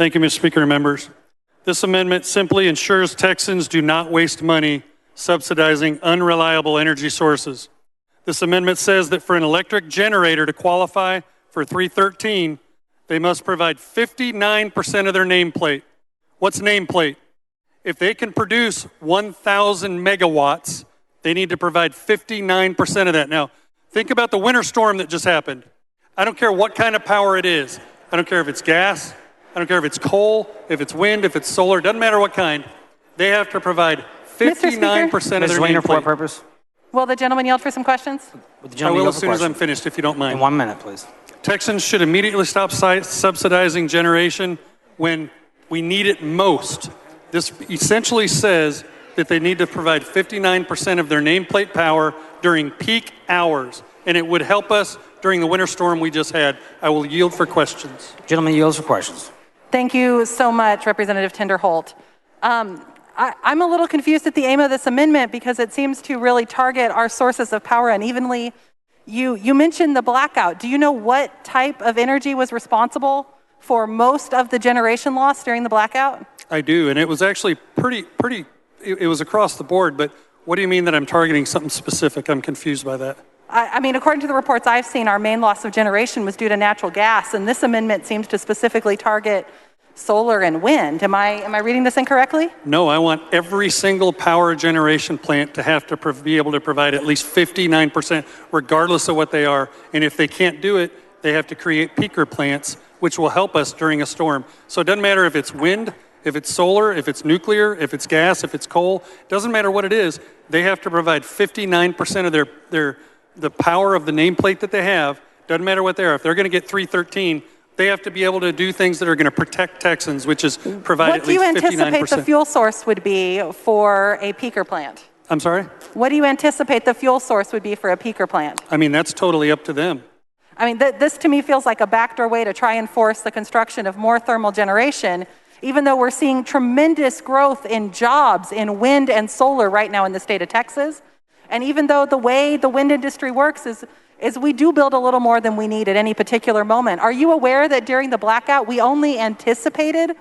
Thank you, Mr. Speaker and members. This amendment simply ensures Texans do not waste money subsidizing unreliable energy sources. This amendment says that for an electric generator to qualify for 313, they must provide 59% of their nameplate. What's nameplate? If they can produce 1,000 megawatts, they need to provide 59% of that. Now, think about the winter storm that just happened. I don't care what kind of power it is. I don't care if it's gas. I don't care if it's coal, if it's wind, if it's solar. Doesn't matter what kind. They have to provide 59% of their nameplate. For nameplate. what purpose? Will the gentleman yield for some questions? I will as soon as I'm finished, if you don't mind. In 1 minute, please. Texans should immediately stop subsidizing generation when we need it most. This essentially says that they need to provide 59% of their nameplate power during peak hours, and it would help us during the winter storm we just had. I will yield for questions. Gentleman yields for questions. Thank you so much, Representative Tinderholt. I'm a little confused at the aim of this amendment because it seems to really target our sources of power unevenly. You mentioned the blackout. Do you know what type of energy was responsible for most of the generation loss during the blackout? I do, and it was actually it was across the board, but what do you mean that I'm targeting something specific? I'm confused by that. I mean, according to the reports I've seen, our main loss of generation was due to natural gas, and this amendment seems to specifically target solar and wind. Am I reading this incorrectly? No, I want every single power generation plant to have to be able to provide at least 59%, regardless of what they are. And if they can't do it, they have to create peaker plants, which will help us during a storm. So it doesn't matter if it's wind, if it's solar, if it's nuclear, if it's gas, if it's coal. Doesn't matter what it is. They have to provide 59% of the power of the nameplate that they have. Doesn't matter what they are. If they're going to get 313, they have to be able to do things that are going to protect Texans, which is provide at least 59%. What do you anticipate the fuel source would be for a peaker plant? I'm sorry? What do you anticipate the fuel source would be for a peaker plant? I mean, that's totally up to them. I mean, this to me feels like a backdoor way to try and force the construction of more thermal generation, even though we're seeing tremendous growth in jobs in wind and solar right now in the state of Texas. And even though the way the wind industry works is we do build a little more than we need at any particular moment. Are you aware that during the blackout, we only anticipated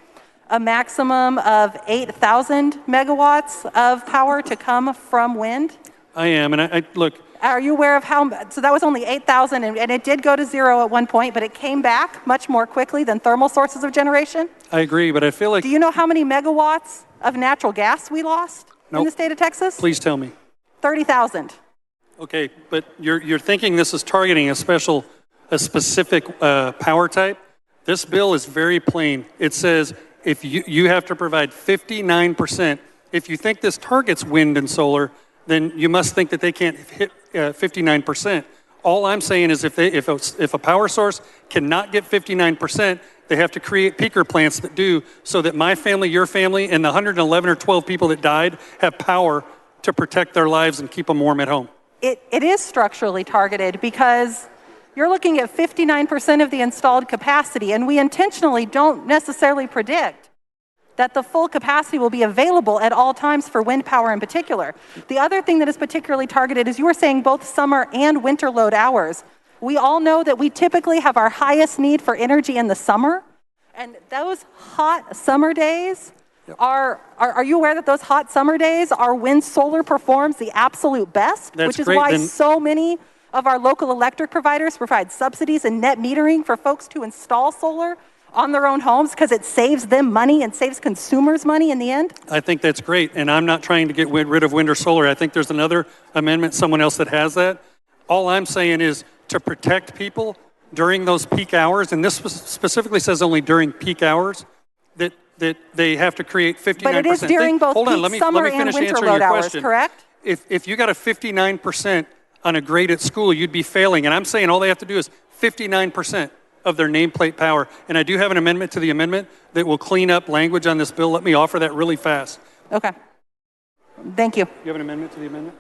a maximum of 8,000 megawatts of power to come from wind? I am, and I look. Are you aware of so that was only 8,000, and it did go to zero at one point, but it came back much more quickly than thermal sources of generation? I agree, but I feel like... Do you know how many megawatts of natural gas we lost in the state of Texas? Please tell me. 30,000. Okay, but you're thinking this is targeting a specific power type. This bill is very plain. It says if you have to provide 59%. If you think this targets wind and solar, then you must think that they can't hit 59%. All I'm saying is if a power source cannot get 59%, they have to create peaker plants that do, so that my family, your family, and the 111 or 12 people that died have power to protect their lives and keep them warm at home. It is structurally targeted because you're looking at 59% of the installed capacity, and we intentionally don't necessarily predict that the full capacity will be available at all times for wind power in particular. The other thing that is particularly targeted is you were saying both summer and winter load hours. We all know that we typically have our highest need for energy in the summer, and those hot summer days are you aware that those hot summer days are when solar performs the absolute best? That's which is great. why so many of our local electric providers provide subsidies and net metering for folks to install solar on their own homes because it saves them money and saves consumers money in the end? I think that's great, and I'm not trying to get rid of wind or solar. I think there's another amendment, someone else that has that. All I'm saying is to protect people during those peak hours, and this specifically says only during peak hours, that they have to create 59%. But it is during both peak summer and winter load hours, correct? If you got a 59% on a grade at school, you'd be failing. And I'm saying all they have to do is 59% of their nameplate power. And I do have an amendment to the amendment that will clean up language on this bill. Let me offer that really fast. Okay. Thank you. You have an amendment to the amendment?